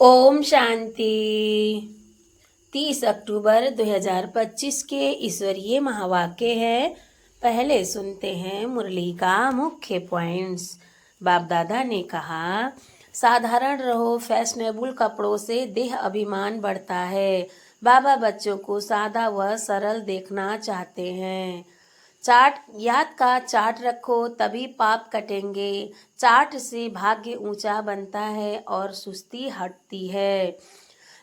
ओम शांति। 30 अक्टूबर 2025 के ईश्वरीय महावाक्य है। पहले सुनते हैं मुरली का मुख्य पॉइंट्स। बाप दादा ने कहा, साधारण रहो, फैशनेबल कपड़ों से देह अभिमान बढ़ता है। बाबा बच्चों को सादा व सरल देखना चाहते हैं। चाट याद का चाट रखो, तभी पाप कटेंगे। चाट से भाग्य ऊंचा बनता है और सुस्ती हटती है।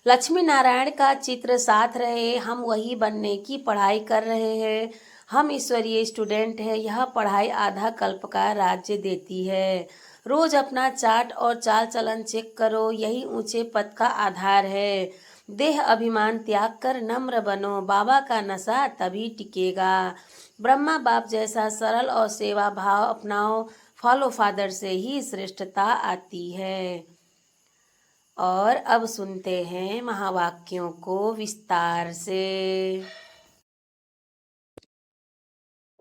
लक्ष्मी नारायण का चित्र साथ रहे। हम वही बनने की पढ़ाई कर रहे हैं। हम ईश्वरीय स्टूडेंट हैं। यह पढ़ाई आधा कल्प का राज्य देती है। रोज अपना चाट और चाल चलन चेक करो, यही ऊंचे पद का आधार है। देह अभिमान त्याग कर नम्र बनो, बाबा का नशा तभी टिकेगा। ब्रह्मा बाप जैसा सरल और सेवा भाव अपनाओ, फॉलो फादर से ही श्रेष्ठता आती है। और अब सुनते हैं महावाक्यों को विस्तार से।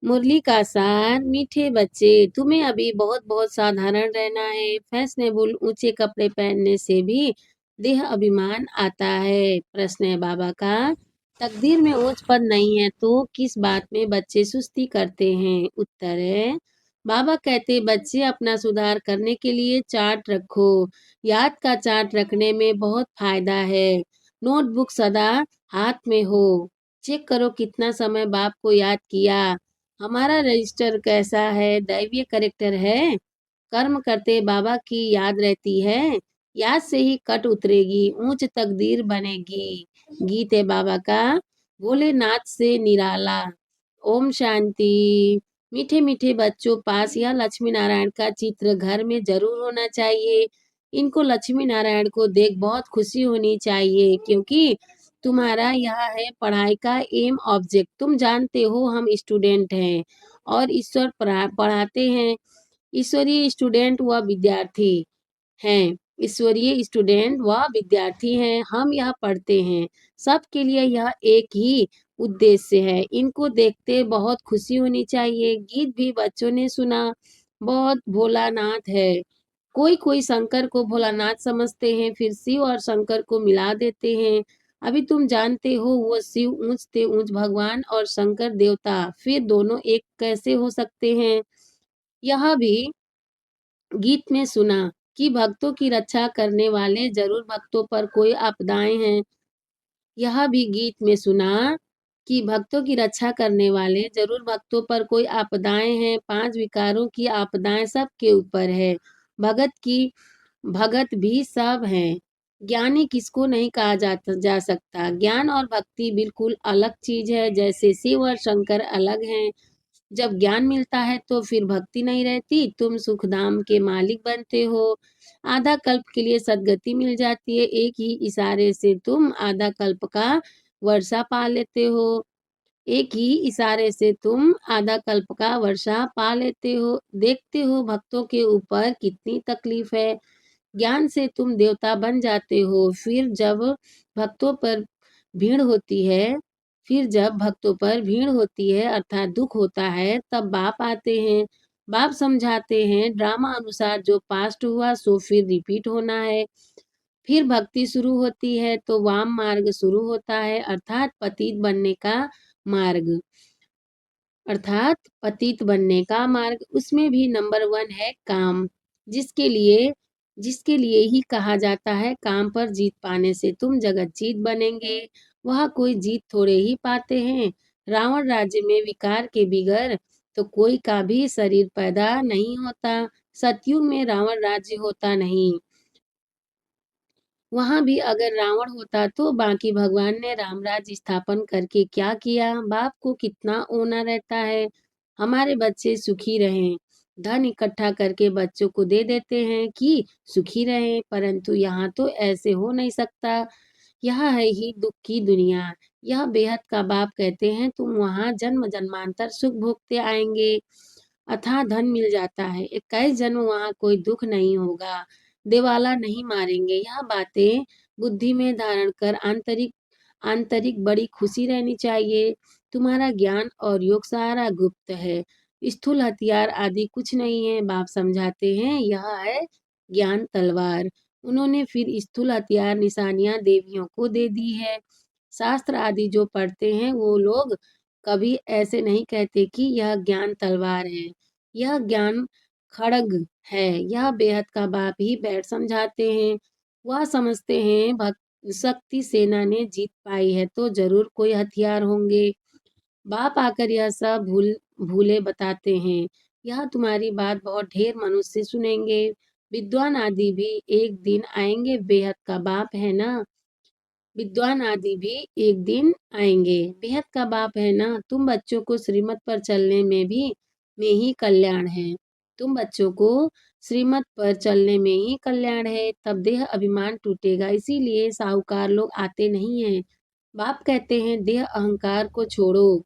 मुरली का सार। मीठे बच्चे, तुम्हें अभी बहुत बहुत साधारण रहना है। फैशनेबल ऊंचे कपड़े पहनने से भी देह अभिमान आता है। प्रश्न है बाबा का, तकदीर में ऊंच पद नहीं है तो किस बात में बच्चे सुस्ती करते हैं? उत्तर है, बाबा कहते बच्चे अपना सुधार करने के लिए चार्ट रखो। याद का चार्ट रखने में बहुत फायदा है। नोटबुक सदा हाथ में हो। चेक करो कितना समय बाप को याद किया। हमारा रजिस्टर कैसा है? दैवीय करेक्टर है। कर्म करते बाबा की याद रहती है। याद से ही कट उतरेगी, ऊंच तकदीर बनेगी। गीत है बाबा का, भोलेनाथ से निराला। ओम शांति। मीठे मीठे बच्चों, पास या लक्ष्मी नारायण का चित्र घर में जरूर होना चाहिए। इनको लक्ष्मी नारायण को देख बहुत खुशी होनी चाहिए, क्योंकि तुम्हारा यह है पढ़ाई का एम ऑब्जेक्ट। तुम जानते हो हम स्टूडेंट हैं और ईश्वर पढ़ाते हैं। ईश्वरीय स्टूडेंट व विद्यार्थी हैं। ईश्वरीय स्टूडेंट व विद्यार्थी हैं। हम यह पढ़ते हैं। सबके लिए यह एक ही उद्देश्य है। इनको देखते बहुत खुशी होनी चाहिए। गीत भी बच्चों ने सुना, बहुत भोलानाथ है। कोई कोई शंकर को भोलानाथ समझते हैं, फिर शिव और शंकर को मिला देते हैं। अभी तुम जानते हो वो शिव ऊंच से ऊंच भगवान और शंकर देवता, फिर दोनों एक कैसे हो सकते हैं? यह भी गीत में सुना कि भक्तों की रक्षा करने वाले जरूर भक्तों पर कोई आपदाएं हैं। यह भी गीत में सुना कि भक्तों की रक्षा करने वाले जरूर भक्तों पर कोई आपदाएं हैं। 5 विकारों की आपदाएं सबके ऊपर है। भगत भी सब हैं। ज्ञानी किसको नहीं कहा जा सकता। ज्ञान और भक्ति बिल्कुल अलग चीज है। जैसे शिव और शंकर अलग हैं। जब ज्ञान मिलता है तो फिर भक्ति नहीं रहती। तुम सुखधाम के मालिक बनते हो। आधा कल्प के लिए सदगति मिल जाती है। एक ही इशारे से तुम आधा कल्प का वर्षा पा लेते हो। एक ही इशारे से तुम आधा कल्प का वर्षा पा लेते हो। देखते हो भक्तों के ऊपर कितनी तकलीफ है। ज्ञान से तुम देवता बन जाते हो। भक्तों पर भीड़ होती है जब भक्तों पर भीड़ होती है अर्थात दुख होता है, तब बाप आते हैं। बाप समझाते हैं ड्रामा अनुसार जो पास्ट हुआ सो फिर रिपीट होना है। फिर भक्ति शुरू होती है तो वाम मार्ग शुरू होता है, अर्थात पतित बनने का मार्ग। उसमें भी नंबर 1 है काम, जिसके लिए जिसके लिए ही कहा जाता है काम पर जीत पाने से तुम जगत जीत बनेंगे। वह कोई जीत थोड़े ही पाते हैं। रावण राज्य में विकार के बिगर तो कोई का भी शरीर पैदा नहीं होता। सतयुग में रावण राज्य होता नहीं। वहां भी अगर रावण होता तो बाकी भगवान ने रामराज स्थापन करके क्या किया? बाप को कितना ओना रहता है हमारे बच्चे सुखी रहें। धन इकट्ठा करके बच्चों को दे देते हैं कि सुखी रहें, परंतु यहाँ तो ऐसे हो नहीं सकता। यह है ही दुख की दुनिया। यह बेहद का बाप कहते हैं तुम वहाँ जन्म जन्मांतर सुख भोगते आएंगे। अथाह धन मिल जाता है, 21 जन्म वहाँ कोई दुख नहीं होगा। देवाला नहीं मारेंगे। यह बातें बुद्धि में धारण कर आंतरिक आंतरिक बड़ी खुशी रहनी चाहिए। तुम्हारा ज्ञान और योग सारा गुप्त है। स्थूल हथियार आदि कुछ नहीं है। बाप समझाते हैं यह है ज्ञान तलवार। उन्होंने फिर स्थूल हथियार निशानियां देवियों को दे दी है। शास्त्र आदि जो पढ़ते हैं वो लोग कभी ऐसे नहीं कहते कि यह ज्ञान तलवार है, यह ज्ञान खड़ग है, यह बेहद का बाप ही बैठ समझाते हैं। वह समझते हैं भक्त शक्ति सेना ने जीत पाई है तो जरूर कोई हथियार होंगे। बाप आकर यह सब भूले बताते हैं। यह तुम्हारी बात बहुत ढेर मनुष्य सुनेंगे। विद्वान आदि भी एक दिन आएंगे, बेहद का बाप है ना। विद्वान आदि भी एक दिन आएंगे, बेहद का बाप है ना। तुम बच्चों को श्रीमत पर चलने में ही कल्याण है। तुम बच्चों को श्रीमत पर चलने में ही कल्याण है, तब देह अभिमान टूटेगा। इसीलिए साहूकार लोग आते नहीं हैं। बाप कहते हैं देह अहंकार को छोड़ो।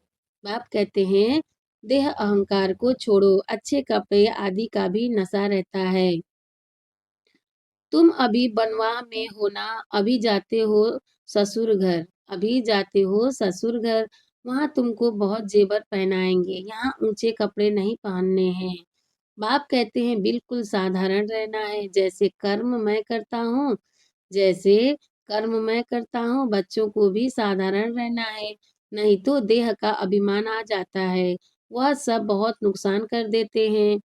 बाप कहते हैं देह अहंकार को छोड़ो। अच्छे कपड़े आदि का भी नशा रहता है। तुम अभी बनवाह में हो ना, अभी जाते हो ससुर घर, अभी जाते हो ससुर घर। वहां तुमको बहुत जेवर पहनाएंगे, यहाँ ऊंचे कपड़े नहीं पहनने हैं। बाप कहते हैं बिल्कुल साधारण रहना है, जैसे कर्म मैं करता हूँ, जैसे कर्म मैं करता हूँ, बच्चों को भी साधारण रहना है। नहीं तो देह का अभिमान आ जाता है, वह सब बहुत नुकसान कर देते हैं।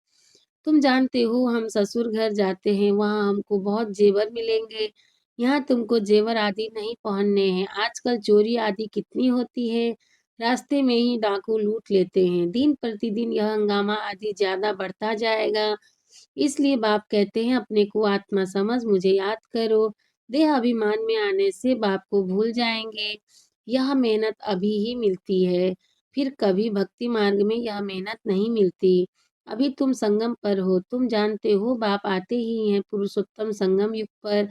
तुम जानते हो हम ससुर घर जाते हैं, वहां हमको बहुत जेवर मिलेंगे। यहाँ तुमको जेवर आदि नहीं पहनने हैं। आजकल चोरी आदि कितनी होती है, रास्ते में ही डाकू लूट लेते हैं। दिन प्रतिदिन यह हंगामा आदि ज्यादा बढ़ता जाएगा। इसलिए बाप कहते हैं अपने को आत्मा समझ मुझे याद करो। देह अभिमान में आने से बाप को भूल जाएंगे। यह मेहनत अभी ही मिलती है, फिर कभी भक्ति मार्ग में यह मेहनत नहीं मिलती। अभी तुम संगम पर हो, तुम जानते हो बाप आते ही हैं पुरुषोत्तम संगम युग पर।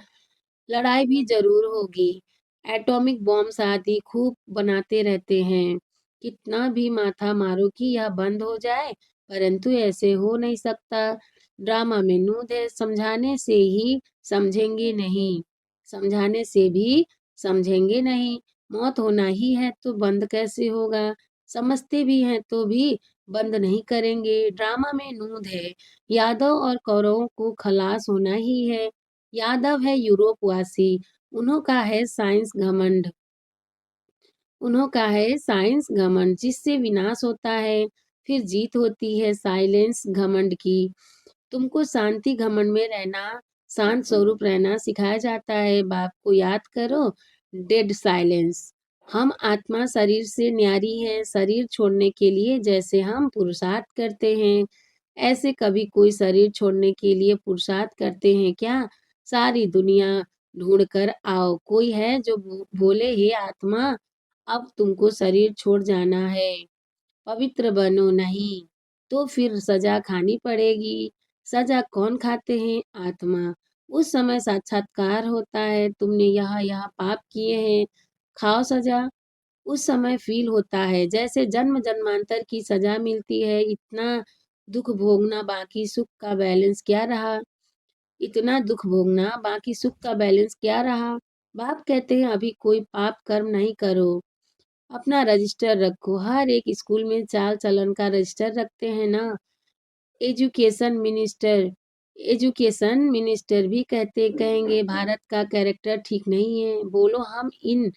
लड़ाई भी जरूर होगी, एटॉमिक बॉम्ब्स आदि खूब बनाते रहते हैं। कितना भी माथा मारो कि यह बंद हो जाए, परंतु ऐसे हो नहीं सकता। ड्रामा में नूद है, समझाने से ही समझेंगे नहीं, समझाने से भी समझेंगे नहीं। मौत होना ही है तो बंद कैसे होगा, समझते भी हैं तो भी बंद नहीं करेंगे। ड्रामा में नूद है, यादव और कौरवों को खलास होना ही है। यादव है यूरोपवासी, उन्हों का है साइंस घमंड, उन्हों का है साइंस घमंड, जिससे विनाश होता है फिर जीत होती है साइलेंस घमंड की। तुमको शांति घमंड में रहना, शांत स्वरूप रहना सिखाया जाता है। बाप को याद करो, डेड साइलेंस। हम आत्मा शरीर से न्यारी है, शरीर छोड़ने के लिए जैसे हम पुरुषार्थ करते हैं, ऐसे कभी कोई शरीर छोड़ने के लिए पुरुषार्थ करते हैं क्या? सारी दुनिया ढूंढ कर आओ, कोई है जो बोले हे आत्मा अब तुमको शरीर छोड़ जाना है, पवित्र बनो, नहीं तो फिर सजा खानी पड़ेगी। सजा कौन खाते हैं? आत्मा। उस समय साक्षात्कार होता है, तुमने यह पाप किए हैं, खाओ सजा। उस समय फील होता है जैसे जन्म जन्मांतर की सजा मिलती है। इतना दुख भोगना बाकी सुख का बैलेंस क्या रहा, इतना दुख भोगना बाकी सुख का बैलेंस क्या रहा। बाप कहते हैं अभी कोई पाप कर्म नहीं करो, अपना रजिस्टर रखो। हर एक स्कूल में चाल चलन का रजिस्टर रखते हैं ना। एजुकेशन मिनिस्टर, एजुकेशन मिनिस्टर भी कहेंगे भारत का कैरेक्टर ठीक नहीं है, बोलो हम इन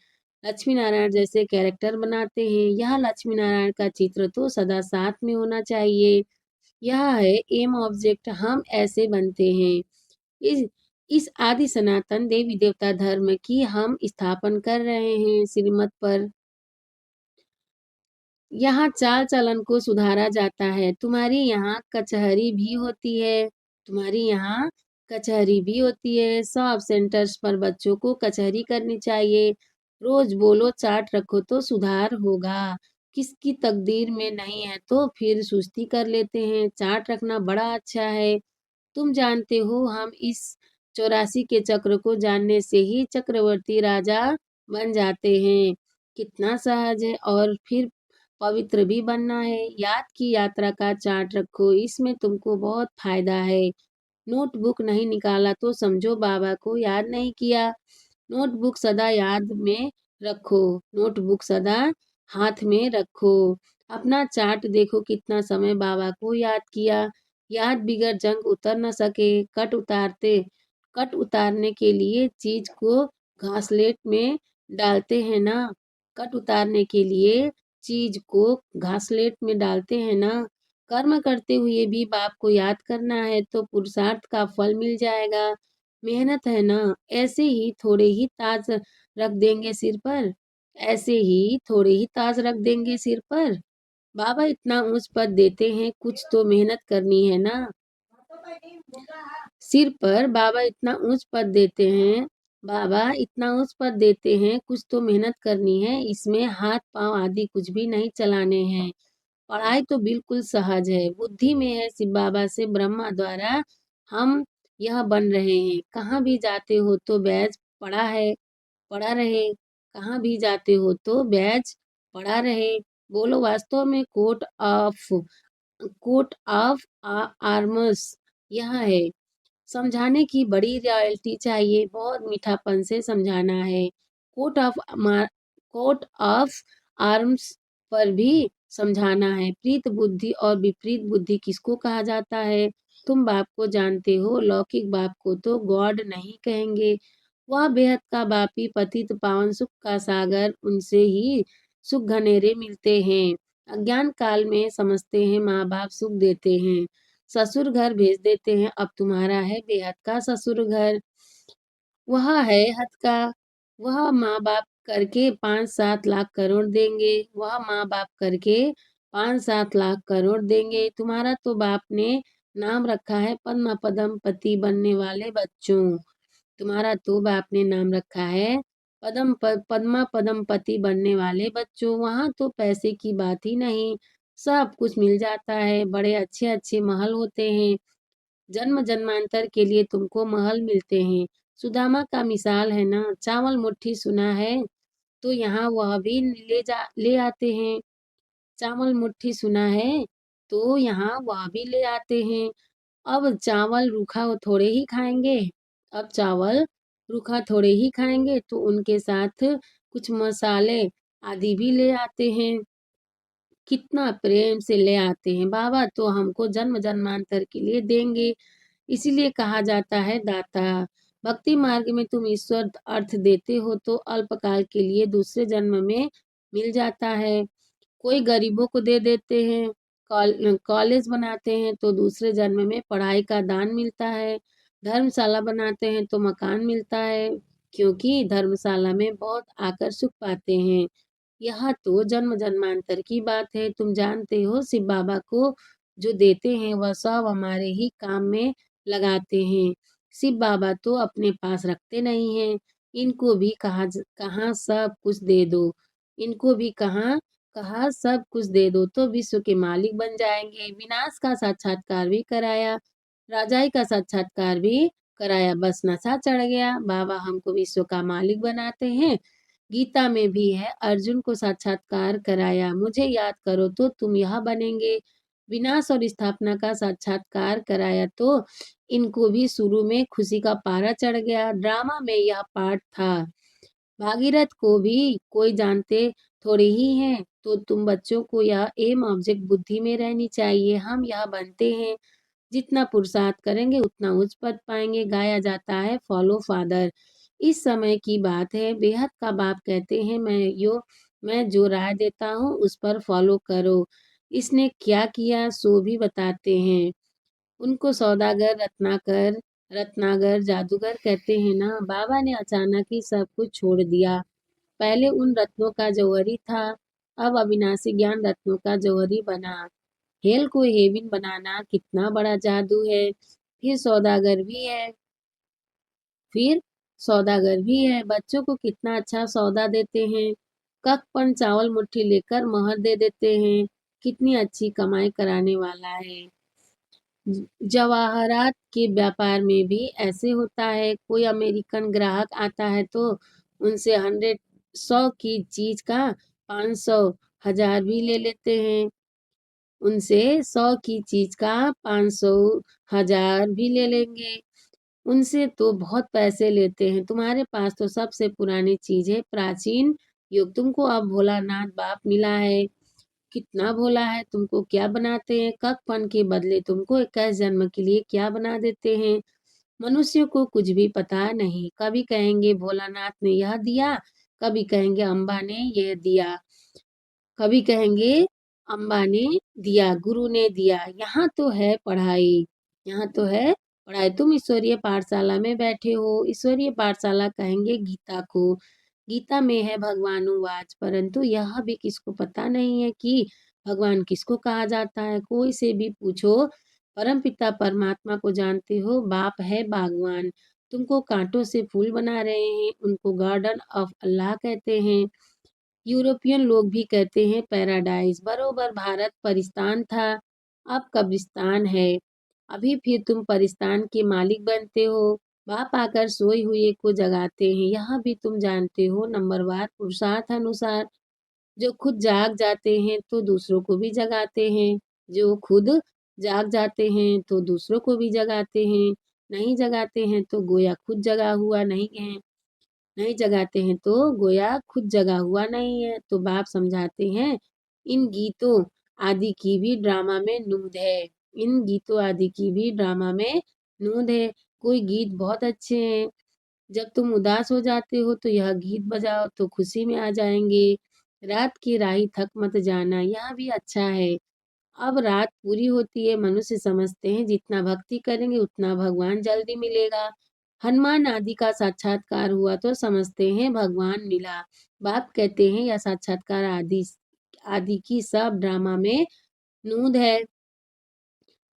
लक्ष्मी नारायण जैसे कैरेक्टर बनाते हैं। यह लक्ष्मी नारायण का चित्र तो सदा साथ में होना चाहिए, यह है एम ऑब्जेक्ट, हम ऐसे बनते हैं। इस इस आदि सनातन देवी देवता धर्म की हम स्थापन कर रहे हैं श्रीमत पर। यहाँ चाल चलन को सुधारा जाता है। तुम्हारी यहाँ कचहरी भी होती है, तुम्हारी यहाँ कचहरी भी होती है। सब सेंटर्स पर बच्चों को कचहरी करनी चाहिए। रोज बोलो चार्ट रखो तो सुधार होगा। किसकी तकदीर में नहीं है तो फिर सुस्ती कर लेते हैं। चार्ट रखना बड़ा अच्छा है। तुम जानते हो हम इस 84 के चक्र को जानने से ही चक्रवर्ती राजा बन जाते हैं। कितना सहज है, और फिर पवित्र भी बनना है। याद की यात्रा का चार्ट रखो, इसमें तुमको बहुत फायदा है। नोटबुक नहीं निकाला तो समझो बाबा को याद नहीं किया। नोटबुक सदा याद में रखो, नोटबुक सदा हाथ में रखो। अपना चार्ट देखो कितना समय बाबा को याद किया। याद बिगड़ जंग उतर न सके, कट उतारते कट उतारने के लिए चीज को घासलेट में डालते हैं ना। कट उतारने के लिए चीज को घासलेट में डालते हैं ना। कर्म करते हुए भी बाप को याद करना है तो पुरुषार्थ का फल मिल जाएगा। मेहनत है ना। ऐसे ही थोड़े ही ताज रख देंगे सिर पर। ऐसे ही थोड़े ही ताज रख देंगे सिर पर। बाबा इतना ऊंच पद देते हैं, कुछ तो मेहनत करनी है ना। सिर पर बाबा इतना ऊंच पद देते हैं। बाबा इतना ऊंच पद देते हैं, कुछ तो मेहनत करनी है। इसमें हाथ पांव आदि कुछ भी नहीं चलाने हैं। पढ़ाई तो बिल्कुल सहज है। बुद्धि में है शिव बाबा से ब्रह्मा द्वारा हम यह बन रहे हैं। कहाँ भी जाते हो तो बैज पड़ा है, पड़ा रहे। कहाँ भी जाते हो तो बैज पड़ा रहे। बोलो वास्तव में कोट ऑफ आर्मस यह है। समझाने की बड़ी रॉयल्टी चाहिए, बहुत मीठापन से समझाना है। Coat of coat of arms पर भी समझाना है। प्रीत बुद्धि और विपरीत बुद्धि किसको कहा जाता है? तुम बाप को जानते हो। लौकिक बाप को तो गॉड नहीं कहेंगे। वह बेहद का बापी पतित पावन सुख का सागर, उनसे ही सुख घनेरे मिलते हैं। अज्ञान काल में समझते हैं माँ बाप सुख देते हैं, ससुर घर भेज देते हैं। अब तुम्हारा है बेहद का ससुर घर। वह है हद का। वह माँ बाप करके 5-7 लाख करोड़ देंगे। वह माँ बाप करके 5-7 लाख करोड़ देंगे। तुम्हारा तो बाप ने नाम रखा है पद्मा पदम पति बनने वाले बच्चों। तुम्हारा तो बाप ने नाम रखा है पद्मा पदम पति बनने वाले बच्चों। वहां तो पैसे की बात ही नहीं, सब कुछ मिल जाता है। बड़े अच्छे अच्छे महल होते हैं। जन्म जन्मांतर के लिए तुमको महल मिलते हैं। सुदामा का मिसाल है ना। चावल मुट्ठी सुना है तो यहाँ वह भी ले आते हैं। चावल मुट्ठी सुना है तो यहाँ वह भी ले आते हैं। अब चावल रूखा वो थोड़े ही खाएंगे। अब चावल रूखा थोड़े ही खाएंगे तो उनके साथ कुछ मसाले आदि भी ले आते हैं। कितना प्रेम से ले आते हैं। बाबा तो हमको जन्म जन्मांतर के लिए देंगे, इसीलिए कहा जाता है दाता। भक्ति मार्ग में तुम ईश्वर अर्थ देते हो तो अल्पकाल के लिए दूसरे जन्म में मिल जाता है। कोई गरीबों को दे देते हैं। कॉलेज बनाते हैं तो दूसरे जन्म में पढ़ाई का दान मिलता है। धर्मशाला बनाते हैं तो मकान मिलता है, क्योंकि धर्मशाला में बहुत आकर सुख पाते हैं। यह तो जन्म जन्मांतर की बात है। तुम जानते हो शिव बाबा को जो देते हैं वह सब हमारे ही काम में लगाते हैं। शिव बाबा तो अपने पास रखते नहीं हैं। इनको भी कहाँ सब कुछ दे दो। इनको भी कहा सब कुछ दे दो तो विश्व के मालिक बन जाएंगे। विनाश का साक्षात्कार भी कराया, राजाई का साक्षात्कार भी कराया, बस नशा चढ़ गया। बाबा हमको विश्व का मालिक बनाते हैं। गीता में भी है, अर्जुन को साक्षात्कार कराया, मुझे याद करो तो तुम यह बनेंगे। विनाश और स्थापना का साक्षात्कार कराया तो इनको भी शुरू में खुशी का पारा चढ़ गया। ड्रामा में यह पार्ट था। भागीरथ को भी कोई जानते थोड़े ही हैं। तो तुम बच्चों को यह एम ऑब्जेक्ट बुद्धि में रहनी चाहिए। हम यह बनते हैं, जितना पुरुषार्थ करेंगे उतना उच्च पद पाएंगे। गाया जाता है फॉलो फादर। इस समय की बात है। बेहद का बाप कहते हैं मैं जो राय देता हूँ उस पर फॉलो करो। इसने क्या किया सो भी बताते हैं। उनको सौदागर रत्नागर जादूगर कहते हैं ना। बाबा ने अचानक ही सब कुछ छोड़ दिया। पहले उन रत्नों का जौहरी था, अब अविनाशी ज्ञान रत्नों का जौहरी बना। हेल को हेविन बनाना कितना बड़ा जादू है। फिर सौदागर भी है। बच्चों को कितना अच्छा सौदा देते हैं। कखपन चावल मुट्ठी लेकर मोहर दे देते हैं। कितनी अच्छी कमाई कराने वाला है। जवाहरात के व्यापार में भी ऐसे होता है। कोई अमेरिकन ग्राहक आता है तो उनसे 100 की चीज का 500 1000 भी ले लेते हैं। उनसे 100 की चीज का 500 1000 भी ले लेंगे। उनसे तो बहुत पैसे लेते हैं। तुम्हारे पास तो सबसे पुरानी चीज है, प्राचीन युग। तुमको अब भोलानाथ बाप मिला है। कितना भोला है। तुमको क्या बनाते हैं? कखपन के बदले तुमको 21 जन्म के लिए क्या बना देते हैं। मनुष्य को कुछ भी पता नहीं। कभी कहेंगे भोलानाथ ने यह दिया, कभी कहेंगे अम्बा ने यह दिया, कभी कहेंगे अम्बा ने दिया, गुरु ने दिया। यहाँ तो है पढ़ाई, यहाँ तो है पढ़ाई। तुम ईश्वरीय पाठशाला में बैठे हो, ईश्वरीय पाठशाला कहेंगे गीता को। गीता में है भगवानुवाच, परंतु यह भी किसको पता नहीं है कि भगवान किसको कहा जाता है। कोई से भी पूछो, परमपिता परमात्मा को जानते हो? बाप है बागवान, तुमको कांटों से फूल बना रहे हैं, उनको गार्डन ऑफ अल्लाह कहते हैं। यूरोपियन लोग भी कहते हैं पैराडाइज। बरोबर भारत परिस्तान था, अब कब्रिस्तान है। अभी फिर तुम परिस्तान के मालिक बनते हो। बाप आकर सोए हुए को जगाते हैं, यह भी तुम जानते हो नंबरवार पुरुषार्थ अनुसार। जो खुद जाग जाते हैं तो दूसरों को भी जगाते हैं, जो खुद जाग जाते हैं तो दूसरों को भी जगाते हैं। नहीं जगाते हैं तो गोया खुद जगा हुआ नहीं है, नहीं जगाते हैं तो गोया खुद जगा हुआ नहीं है। तो बाप समझाते हैं, इन गीतों आदि की भी ड्रामा में नूंद है, इन गीतों आदि की भी ड्रामा में नूंद है। कोई गीत बहुत अच्छे हैं, जब तुम उदास हो जाते हो तो यह गीत बजाओ तो खुशी में आ जाएंगे। रात की राही थक मत जाना, यह भी अच्छा है। अब रात पूरी होती है, मनुष्य समझते हैं जितना भक्ति करेंगे उतना भगवान जल्दी मिलेगा। हनुमान आदि का साक्षात्कार हुआ तो समझते हैं भगवान मिला। बाप कहते हैं यह साक्षात्कार आदि आदि की सब ड्रामा में नूंद है।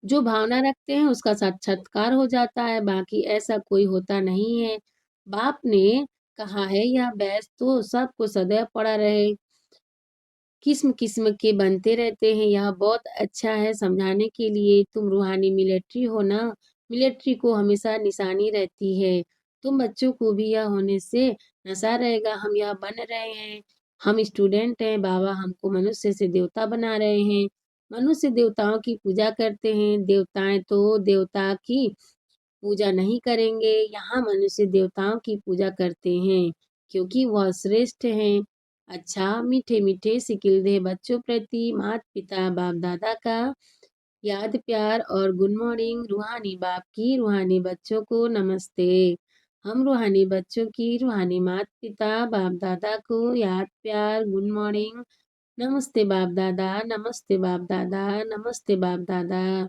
जो भावना रखते हैं उसका साक्षात्कार हो जाता है, बाकी ऐसा कोई होता नहीं है। बाप ने कहा है यह बैच तो सबको सदैव पड़ा रहे, किस्म किस्म के बनते रहते हैं। यह बहुत अच्छा है समझाने के लिए। तुम रूहानी मिलिट्री हो ना, मिलिट्री को हमेशा निशानी रहती है। तुम बच्चों को भी यह होने से नशा रहेगा, हम यह बन रहे हैं, हम स्टूडेंट हैं, बाबा हमको मनुष्य से देवता बना रहे हैं। मनुष्य देवताओं की पूजा करते हैं, देवताएं तो देवता की पूजा नहीं करेंगे। यहाँ मनुष्य देवताओं की पूजा करते हैं क्योंकि वह श्रेष्ठ हैं। अच्छा, मीठे मीठे सिकिलधे बच्चों प्रति माता पिता बाप दादा का याद प्यार और गुड मॉर्निंग। रूहानी बाप की रूहानी बच्चों को नमस्ते। हम रूहानी बच्चों की रूहानी माता पिता बाप दादा को याद प्यार गुड मॉर्निंग। नमस्ते बाप दादा, नमस्ते बाप दादा, नमस्ते बाप दादा।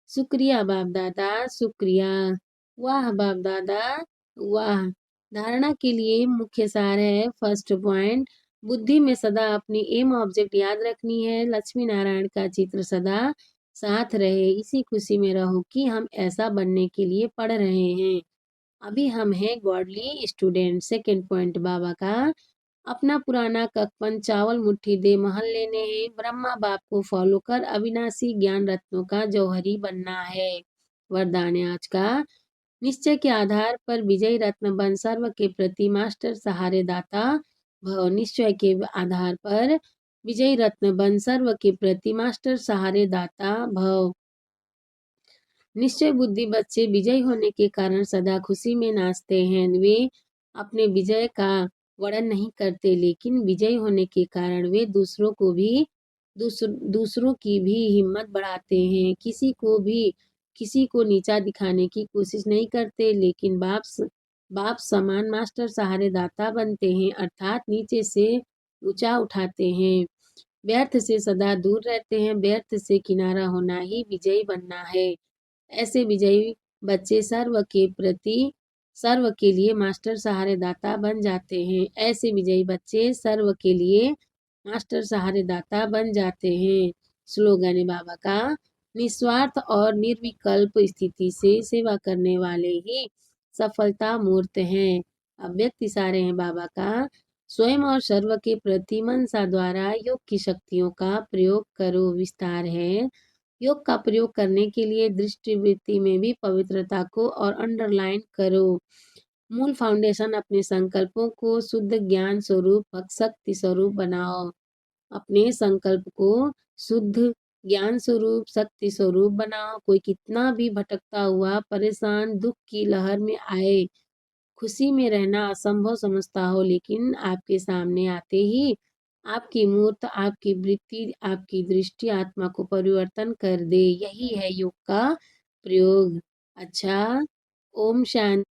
शुक्रिया बाप दादा, शुक्रिया। वाह बाप दादा, वाह। धारणा के लिए मुख्य सार है, फर्स्ट पॉइंट, बुद्धि में सदा अपनी एम ऑब्जेक्ट याद रखनी है। लक्ष्मी नारायण का चित्र सदा साथ रहे, इसी खुशी में रहो कि हम ऐसा बनने के लिए पढ़ रहे हैं। अभी हम हैं गॉडली स्टूडेंट। सेकंड पॉइंट बाबा का, अपना पुराना ककपन चावल मुट्ठी दे महल लेने हैं। ब्रह्मा बाप को फॉलो कर अविनाशी ज्ञान रत्नों का जौहरी बनना है। वरदान है आज का, निश्चय के आधार पर विजयी रत्न बन सर्व के प्रति मास्टर सहारे दाता भव। निश्चय के आधार पर विजयी रत्न बन सर्व के प्रति मास्टर सहारे दाता भव। निश्चय बुद्धि बच्चे विजयी होने के कारण सदा खुशी में नाचते हैं। वे अपने विजय का वर्णन नहीं करते, लेकिन विजयी होने के कारण वे दूसरों की भी हिम्मत बढ़ाते हैं। किसी को नीचा दिखाने की कोशिश नहीं करते, लेकिन बाप समान मास्टर सहारे दाता बनते हैं, अर्थात नीचे से ऊंचा उठाते हैं। व्यर्थ से सदा दूर रहते हैं, व्यर्थ से किनारा होना ही विजयी बनना है। ऐसे विजयी बच्चे सर्व के लिए मास्टर सहारे दाता बन जाते हैं। ऐसे विजयी बच्चे सर्व के लिए मास्टर सहारे दाता बन जाते हैं। स्लोगन है बाबा का, निस्वार्थ और निर्विकल्प स्थिति से सेवा करने वाले ही सफलता मूर्त हैं। अव्यक्त इशारे हैं बाबा का, स्वयं और सर्व के प्रति मनसा द्वारा योग की शक्तियों का प्रयोग करो। विस्तार है, योग का प्रयोग करने के लिए दृष्टिवृत्ति में भी पवित्रता को और अंडरलाइन करो। मूल फाउंडेशन अपने संकल्पों को शुद्ध ज्ञान स्वरूप भक्त शक्ति स्वरूप बनाओ। अपने संकल्प को शुद्ध ज्ञान स्वरूप शक्ति स्वरूप बनाओ। कोई कितना भी भटकता हुआ परेशान दुख की लहर में आए, खुशी में रहना असंभव समझता हो, लेकिन आपके सामने आते ही आपकी मूर्त, आपकी वृत्ति, आपकी दृष्टि आत्मा को परिवर्तन कर दे। यही है योग का प्रयोग। अच्छा, ओम शांति।